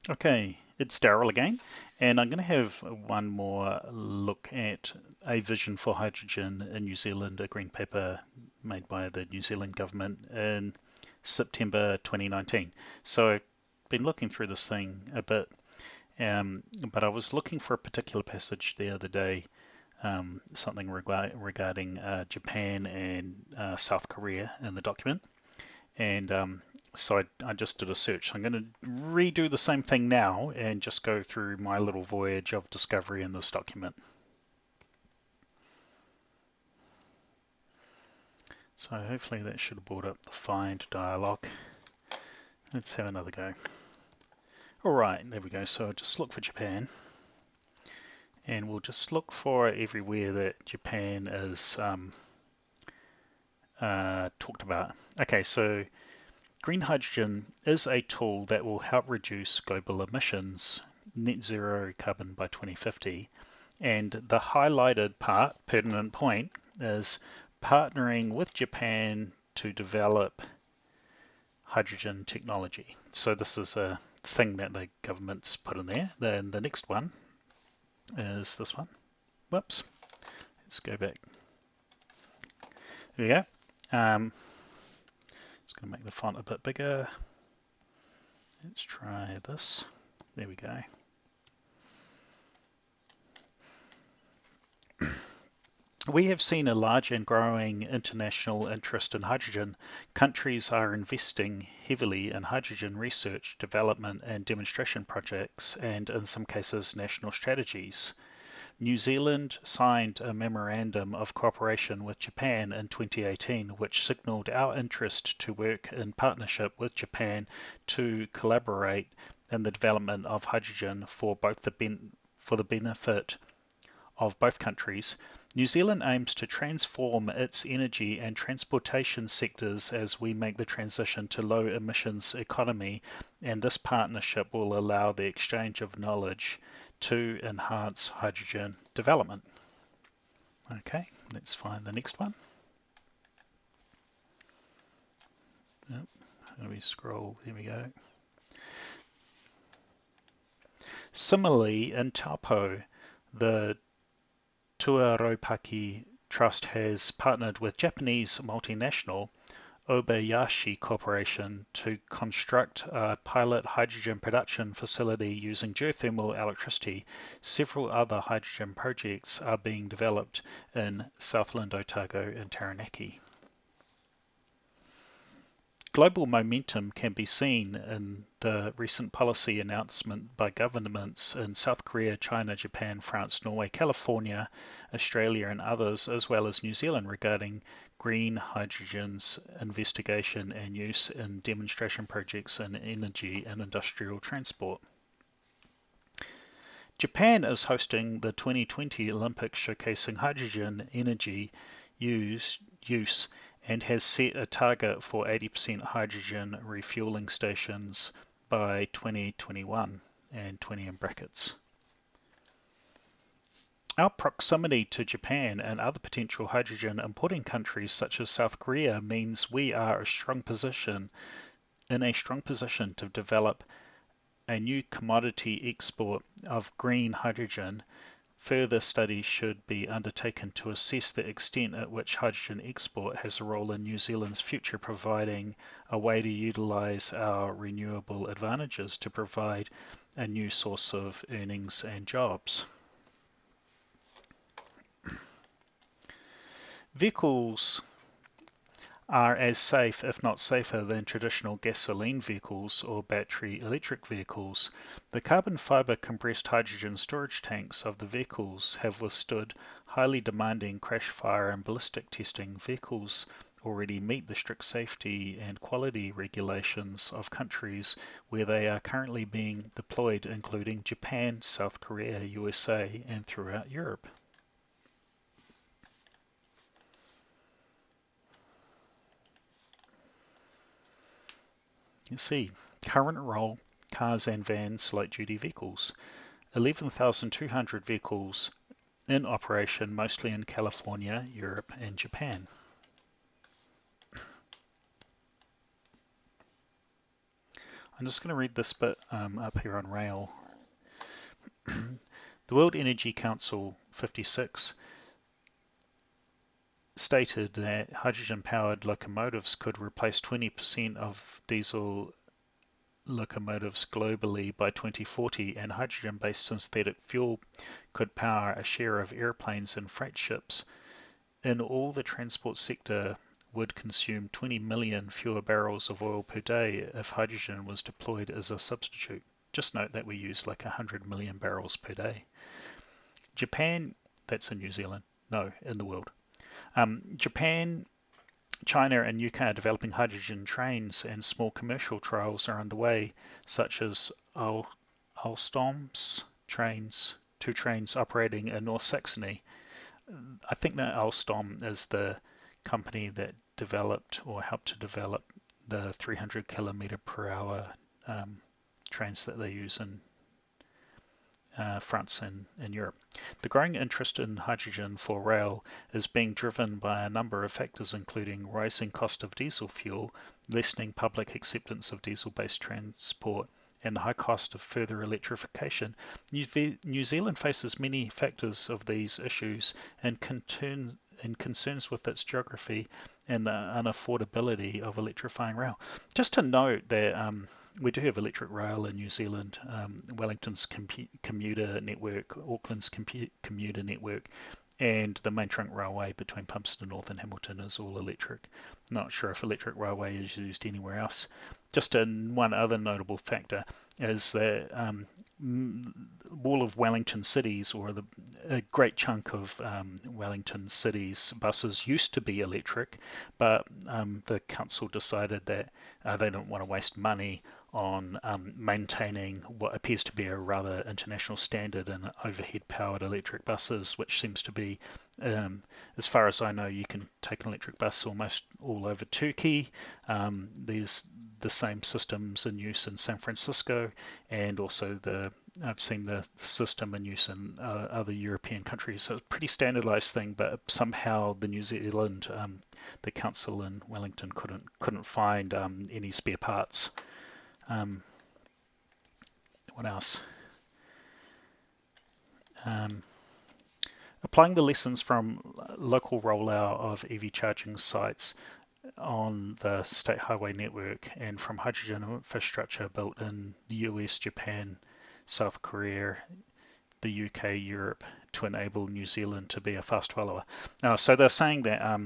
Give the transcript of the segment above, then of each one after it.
Okay, it's Daryl again, and I'm going to have one more look at a vision for hydrogen in New Zealand, a green paper made by the New Zealand government in September 2019. So I've been looking through this thing a bit, but I was looking for a particular passage the other day, something regarding Japan and South Korea in the document. And so I just did a search. I'm going to redo the same thing now and just go through my little voyage of discovery in this document. So hopefully that should have brought up the find dialog. Let's have another go. All right, there we go. So I'll just look for Japan, and we'll just look for everywhere that Japan is talked about. Okay, so green hydrogen is a tool that will help reduce global emissions, net zero carbon by 2050. And the highlighted part, pertinent point, is partnering with Japan to develop hydrogen technology. So this is a thing that the government's put in there. Then the next one is this one. Whoops. Let's go back. There we go. Just going to make the font a bit bigger. Let's try this. There we go. We have seen a large and growing international interest in hydrogen. Countries are investing heavily in hydrogen research, development, and demonstration projects, and in some cases, national strategies. New Zealand signed a memorandum of cooperation with Japan in 2018, which signalled our interest to work in partnership with Japan to collaborate in the development of hydrogen for the benefit of both countries. New Zealand aims to transform its energy and transportation sectors as we make the transition to low emissions economy, and this partnership will allow the exchange of knowledge to enhance hydrogen development. Okay, let's find the next one. Yep. How do we scroll? There we go. Similarly, in Taupo, the Tuaropaki Trust has partnered with Japanese multinational Obayashi Corporation to construct a pilot hydrogen production facility using geothermal electricity. Several other hydrogen projects are being developed in Southland, Otago, and Taranaki. Global momentum can be seen in the recent policy announcement by governments in South Korea, China, Japan, France, Norway, California, Australia, and others, as well as New Zealand, regarding green hydrogen's investigation and use in demonstration projects in energy and industrial transport. Japan is hosting the 2020 Olympics showcasing hydrogen energy use and has set a target for 80% hydrogen refueling stations by 2021 and 20 in brackets. Our proximity to Japan and other potential hydrogen importing countries such as South Korea means we are in a strong position to develop a new commodity export of green hydrogen. Further studies should be undertaken to assess the extent at which hydrogen export has a role in New Zealand's future, providing a way to utilise our renewable advantages to provide a new source of earnings and jobs. Vehicles are as safe, if not safer, than traditional gasoline vehicles or battery electric vehicles. The carbon fiber compressed hydrogen storage tanks of the vehicles have withstood highly demanding crash, fire, and ballistic testing. Vehicles already meet the strict safety and quality regulations of countries where they are currently being deployed, including Japan, South Korea, USA, and throughout Europe. You see, current role, cars and vans, light-duty vehicles. 11,200 vehicles in operation, mostly in California, Europe, and Japan. I'm just going to read this bit up here on rail. The World Energy Council 56 stated that hydrogen-powered locomotives could replace 20% of diesel locomotives globally by 2040, and hydrogen-based synthetic fuel could power a share of airplanes and freight ships. In all, the transport sector would consume 20 million fewer barrels of oil per day if hydrogen was deployed as a substitute. Just note that we use like 100 million barrels per day. Japan, that's in New Zealand, no, in the world. Japan, China and UK are developing hydrogen trains, and small commercial trials are underway, such as Alstom's trains, two trains operating in North Saxony. I think that Alstom is the company that developed or helped to develop the 300 kilometer per hour trains that they use in France and in Europe. The growing interest in hydrogen for rail is being driven by a number of factors, including rising cost of diesel fuel, lessening public acceptance of diesel-based transport, and the high cost of further electrification. New Zealand faces many factors of these issues and concerns with its geography and the unaffordability of electrifying rail. Just to note that we do have electric rail in New Zealand. Wellington's commuter network, Auckland's commuter network, and the main trunk railway between Palmerston North and Hamilton is all electric. Not sure if electric railway is used anywhere else. Just one other notable factor is that all of Wellington cities, or a great chunk of Wellington cities buses used to be electric, but the council decided that they didn't want to waste money on maintaining what appears to be a rather international standard in overhead powered electric buses, which seems to be, as far as I know, you can take an electric bus almost all over Turkey. There's the same systems in use in San Francisco, and also I've seen the system in use in other European countries. So it's a pretty standardized thing, but somehow the New Zealand, the council in Wellington couldn't find any spare parts. What else? Applying the lessons from local rollout of EV charging sites on the state highway network and from hydrogen infrastructure built in the US, Japan, South Korea, the UK, Europe, to enable New Zealand to be a fast follower. Now, so they're saying that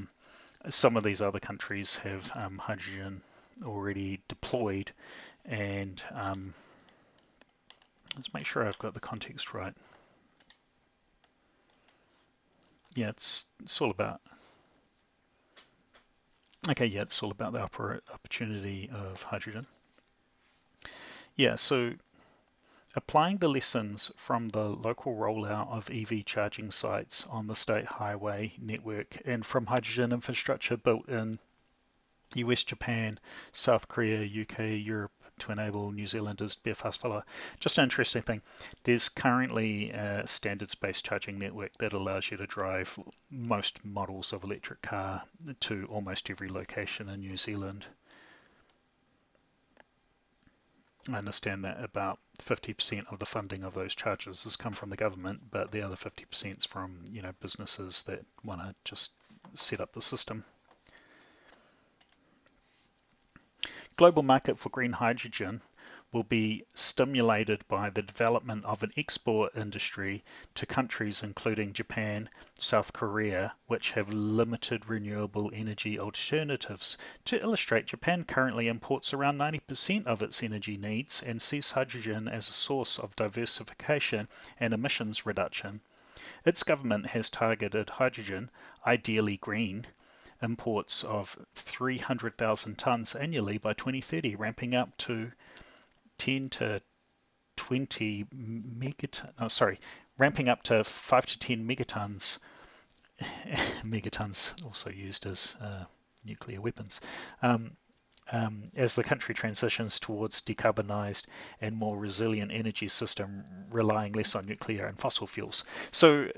some of these other countries have hydrogen already deployed, and let's make sure I've got the context right. Yeah, it's all about, okay, yeah, it's all about the opportunity of hydrogen. Yeah, so applying the lessons from the local rollout of EV charging sites on the state highway network and from hydrogen infrastructure built in US, Japan, South Korea, UK, Europe, to enable New Zealanders to be a fast follower. Just an interesting thing. There's currently a standards-based charging network that allows you to drive most models of electric car to almost every location in New Zealand. I understand that about 50% of the funding of those charges has come from the government, but the other 50% is from businesses that want to just set up the system. Global market for green hydrogen will be stimulated by the development of an export industry to countries including Japan, South Korea, which have limited renewable energy alternatives. To illustrate, Japan currently imports around 90% of its energy needs and sees hydrogen as a source of diversification and emissions reduction. Its government has targeted hydrogen, ideally green, imports of 300,000 tons annually by 2030, ramping up to 10 to 20 megatons. Oh, sorry, ramping up to 5 to 10 megatons. Megatons also used as nuclear weapons. As the country transitions towards decarbonised and more resilient energy system, relying less on nuclear and fossil fuels. So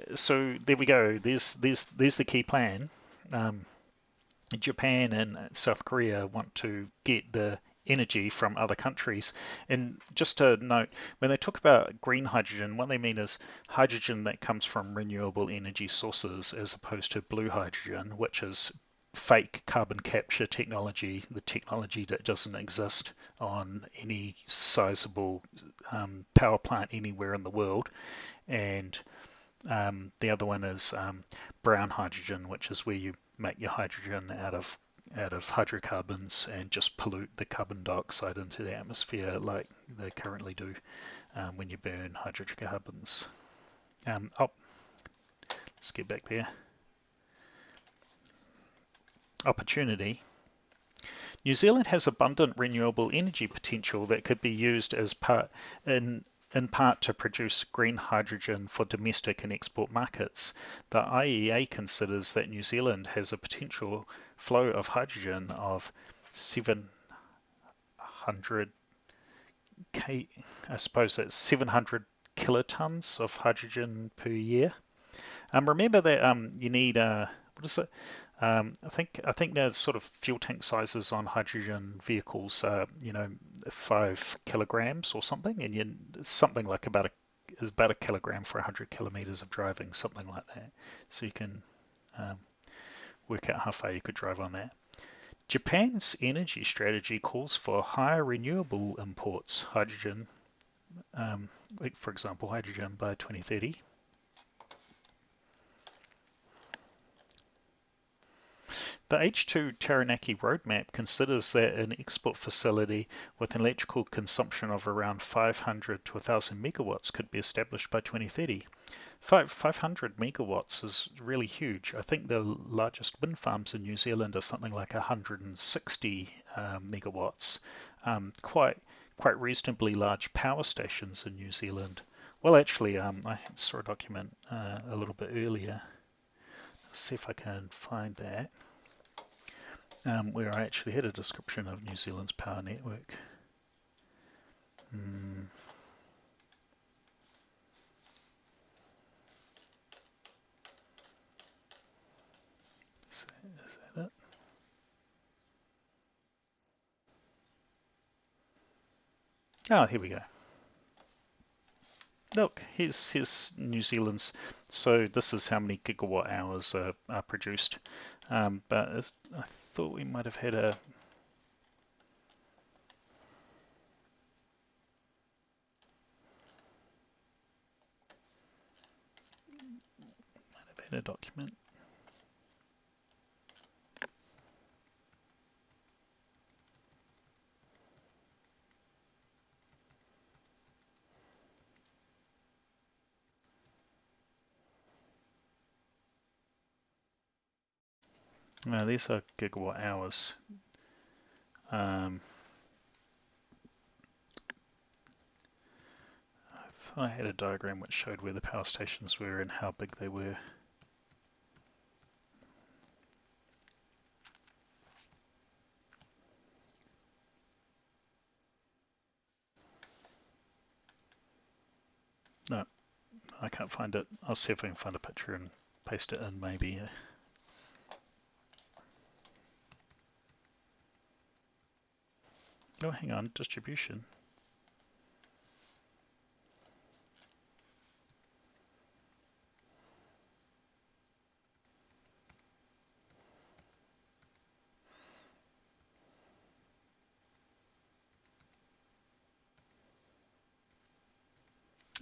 there we go. There's the key plan. Japan and South Korea want to get the energy from other countries. And just to note, when they talk about green hydrogen, what they mean is hydrogen that comes from renewable energy sources as opposed to blue hydrogen, which is fake carbon capture technology, the technology that doesn't exist on any sizable power plant anywhere in the world. And the other one is brown hydrogen, which is where you make your hydrogen out of hydrocarbons and just pollute the carbon dioxide into the atmosphere like they currently do when you burn hydrocarbons. Oh, let's get back there. Opportunity. New Zealand has abundant renewable energy potential that could be used as in part to produce green hydrogen for domestic and export markets. The IEA considers that New Zealand has a potential flow of hydrogen of 700 I suppose that's 700 kilotons of hydrogen per year. Remember that you need what is it? I think there's sort of fuel tank sizes on hydrogen vehicles, 5 kilograms or something, and something like about a kilogram for 100 kilometers of driving, something like that. So you can um, work out how far you could drive on that. Japan's energy strategy calls for higher renewable imports, hydrogen, like for example, hydrogen by 2030. The H2 Taranaki roadmap considers that an export facility with an electrical consumption of around 500 to 1,000 megawatts could be established by 2030. 500 megawatts is really huge. I think the largest wind farms in New Zealand are something like 160 megawatts. Quite reasonably large power stations in New Zealand. Well, actually, I saw a document a little bit earlier. Let's see if I can find that. Where I actually had a description of New Zealand's power network. Is that it? Oh, here we go. Look, here's New Zealand's. So this is how many gigawatt hours are produced. But I thought we might have had a document. No, these are gigawatt hours. I thought I had a diagram which showed where the power stations were and how big they were. No, I can't find it. I'll see if I can find a picture and paste it in maybe. Oh, hang on, distribution.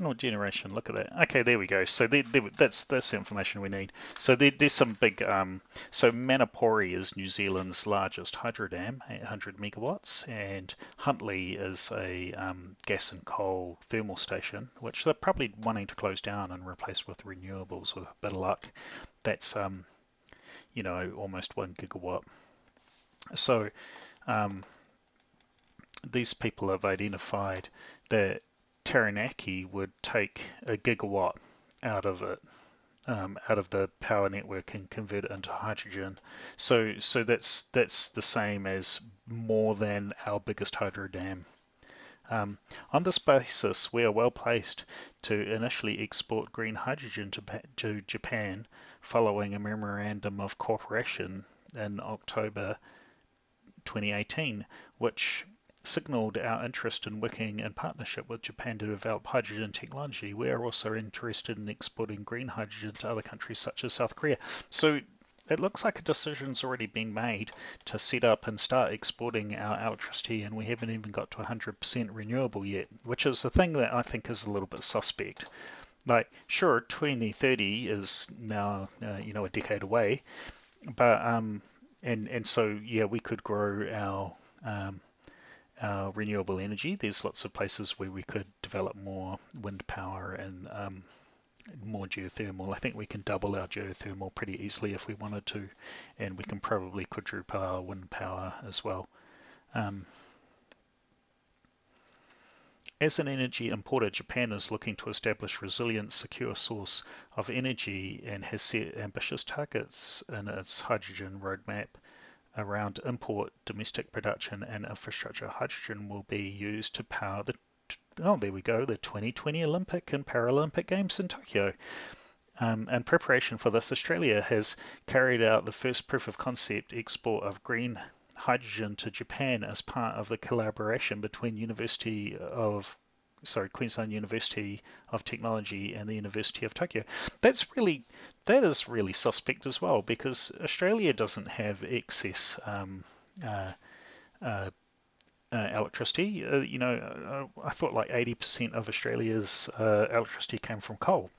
Oh, generation, look at that. Okay, there we go. So that's the information we need. So there's some big, so Manapori is New Zealand's largest hydro dam, 800 megawatts, and Huntly is a gas and coal thermal station, which they're probably wanting to close down and replace with renewables with a bit of luck. That's, almost 1 gigawatt. So these people have identified that Taranaki would take a gigawatt out of it, out of the power network and convert it into hydrogen. So that's the same as more than our biggest hydro dam. On this basis, we are well placed to initially export green hydrogen to Japan following a memorandum of cooperation in October 2018, which signaled our interest in working in partnership with Japan to develop hydrogen technology. We are also interested in exporting green hydrogen to other countries such as South Korea. So it looks like a decision's already been made to set up and start exporting our electricity, and we haven't even got to 100% renewable yet, which is the thing that I think is a little bit suspect. Like, sure, 2030 is now, a decade away, but and so yeah, we could grow our renewable energy. There's lots of places where we could develop more wind power and more geothermal. I think we can double our geothermal pretty easily if we wanted to, and we can probably quadruple our wind power as well. Um, as an energy importer, Japan is looking to establish resilient, secure source of energy and has set ambitious targets in its hydrogen roadmap around import, domestic production, and infrastructure. Hydrogen will be used to power there we go, the 2020 Olympic and Paralympic Games in Tokyo. In preparation for this, Australia has carried out the first proof of concept export of green hydrogen to Japan as part of the collaboration between Queensland University of Technology and the University of Tokyo. That is really suspect as well, because Australia doesn't have excess uh, uh, electricity. I thought like 80% of Australia's electricity came from coal.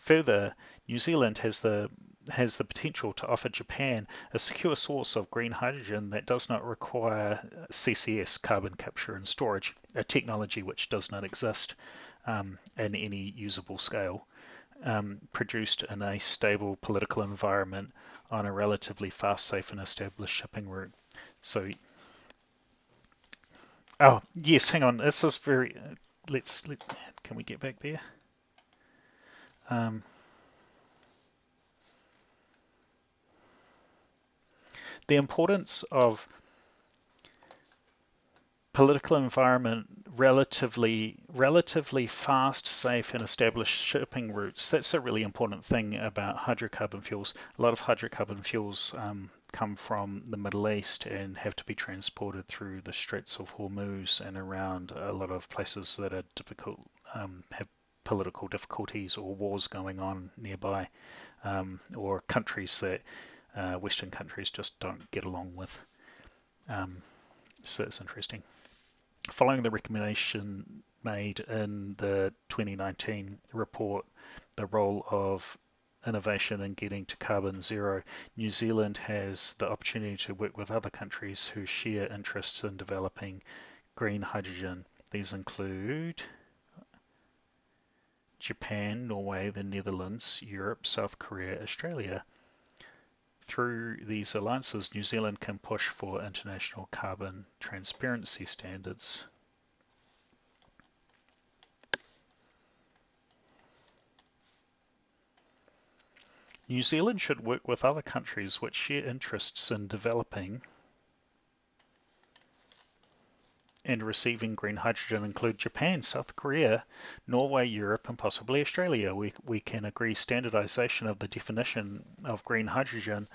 Further, New Zealand has the potential to offer Japan a secure source of green hydrogen that does not require CCS, carbon capture and storage, a technology which does not exist in any usable scale, produced in a stable political environment on a relatively fast, safe and established shipping route. So, oh yes, hang on, this is very, can we get back there? Um, the importance of political environment, relatively fast, safe, and established shipping routes. That's a really important thing about hydrocarbon fuels. A lot of hydrocarbon fuels come from the Middle East and have to be transported through the Straits of Hormuz and around a lot of places that are difficult, have political difficulties or wars going on nearby, or countries that Western countries just don't get along with. So it's interesting. Following the recommendation made in the 2019 report, the role of innovation in getting to carbon zero, New Zealand has the opportunity to work with other countries who share interests in developing green hydrogen. These include Japan, Norway, the Netherlands, Europe, South Korea, Australia. Through these alliances, New Zealand can push for international carbon transparency standards. New Zealand should work with other countries which share interests in developing and receiving green hydrogen, include Japan, South Korea, Norway, Europe, and possibly Australia. We can agree standardization of the definition of green hydrogen.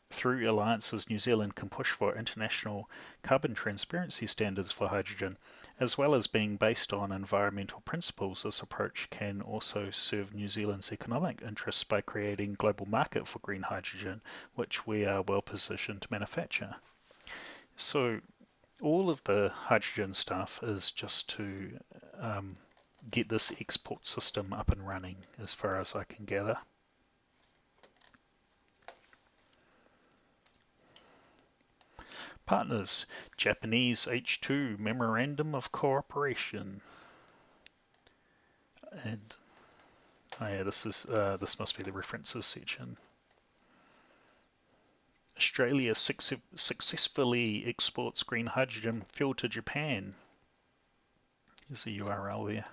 Through alliances, New Zealand can push for international carbon transparency standards for hydrogen, as well as being based on environmental principles. This approach can also serve New Zealand's economic interests by creating a global market for green hydrogen, which we are well positioned to manufacture. So all of the hydrogen stuff is just to get this export system up and running, as far as I can gather. Partners, Japanese H2 Memorandum of Cooperation. And oh yeah, this must be the references section. Australia successfully exports green hydrogen fuel to Japan. Here's the URL there.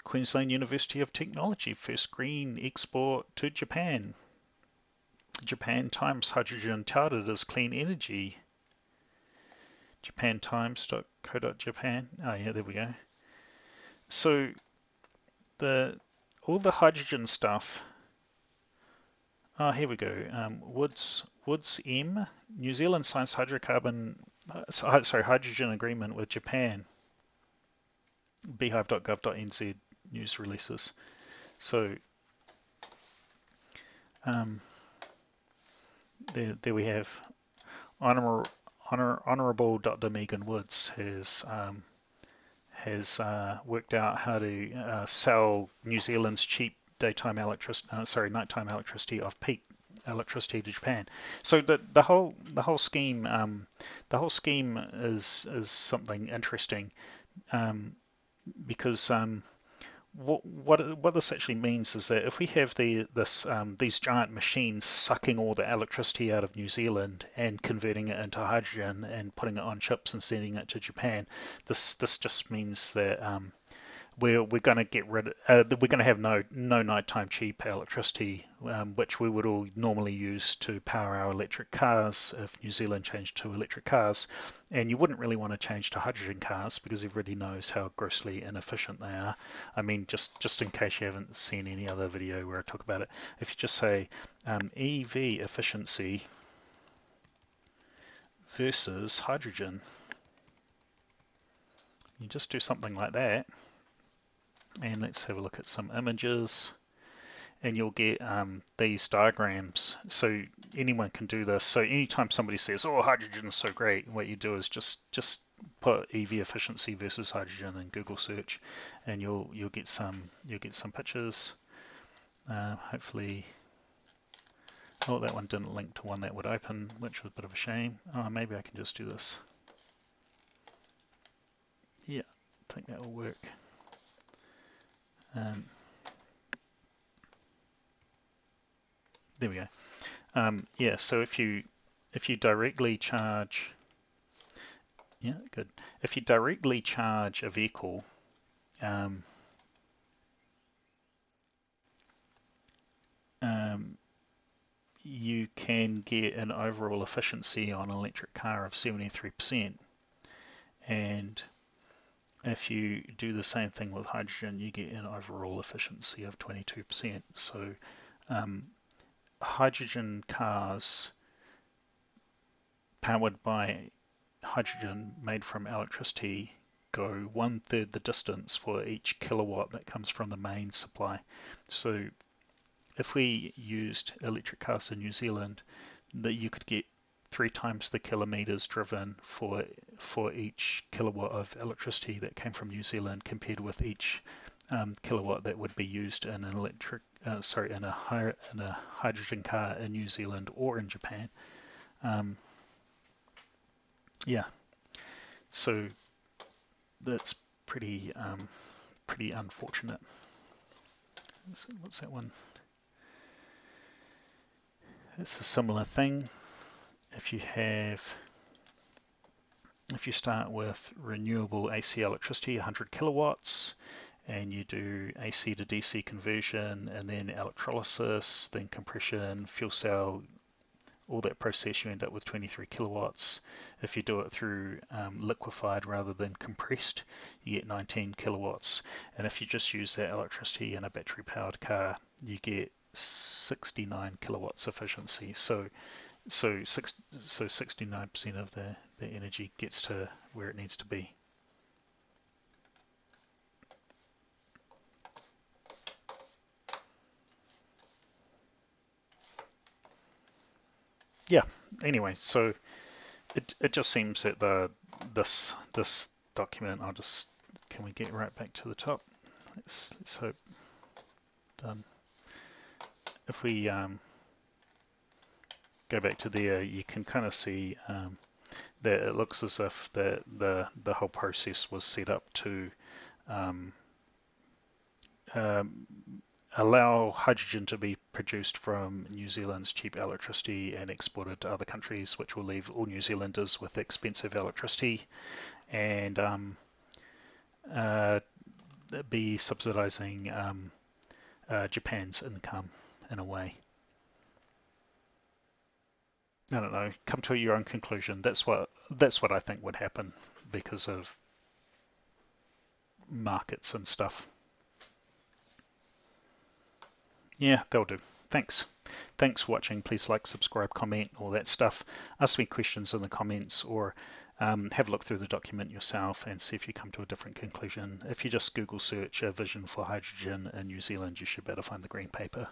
Queensland University of Technology, first green export to Japan. Japan Times, hydrogen touted as clean energy. japantimes.co.japan. Oh yeah, there we go. So all the hydrogen stuff Oh, here we go. Woods M, New Zealand signs hydrogen agreement with Japan. Beehive.gov.nz news releases. So um, there we have Honourable Dr. Megan Woods has worked out how to sell New Zealand's cheap nighttime electricity off peak electricity to Japan. So the whole scheme is something interesting um, because what this actually means is that if we have these giant machines sucking all the electricity out of New Zealand and converting it into hydrogen and putting it on ships and sending it to Japan, this just means that we're going to get rid we're going to have no nighttime cheap electricity, which we would all normally use to power our electric cars if New Zealand changed to electric cars. And you wouldn't really want to change to hydrogen cars because everybody knows how grossly inefficient they are. I mean, just in case you haven't seen any other video where I talk about it, if you just say EV efficiency versus hydrogen, you just do something like that. And let's have a look at some images, and you'll get these diagrams. So anyone can do this. So anytime somebody says, "Oh, hydrogen is so great," what you do is just put EV efficiency versus hydrogen in Google search, and you'll get some pictures. Hopefully, oh, that one didn't link to one that would open, which was a bit of a shame. Oh, maybe I can just do this. Yeah, I think that will work. There we go. Yeah, so if you directly charge, yeah, good. If you directly charge a vehicle, um, you can get an overall efficiency on an electric car of 73%. And if you do the same thing with hydrogen, you get an overall efficiency of 22%. So hydrogen cars powered by hydrogen made from electricity go 1/3 the distance for each kilowatt that comes from the main supply. So if we used electric cars in New Zealand, that you could get 3 times the kilometers driven for each kilowatt of electricity that came from New Zealand compared with each kilowatt that would be used in an in a hydrogen car in New Zealand or in Japan. Yeah, so that's pretty unfortunate. So what's that one? It's a similar thing. If you start with renewable AC electricity, 100 kilowatts, and you do AC to DC conversion, and then electrolysis, then compression, fuel cell, all that process, you end up with 23 kilowatts. If you do it through liquefied rather than compressed, you get 19 kilowatts. And if you just use that electricity in a battery powered car, you get 69 kilowatts efficiency. So 69% of the energy gets to where it needs to be. Yeah, anyway, so it just seems that this document, can we get right back to the top? Let's hope. Done. If we go back to there, you can kind of see that it looks as if the whole process was set up to allow hydrogen to be produced from New Zealand's cheap electricity and exported to other countries, which will leave all New Zealanders with expensive electricity, and be subsidizing Japan's income in a way. I don't know. Come to your own conclusion. That's what I think would happen because of markets and stuff. Yeah, they'll do. Thanks. Thanks for watching. Please like, subscribe, comment, all that stuff. Ask me questions in the comments, or have a look through the document yourself and see if you come to a different conclusion. If you just Google search a vision for hydrogen in New Zealand, you should be able to find the green paper.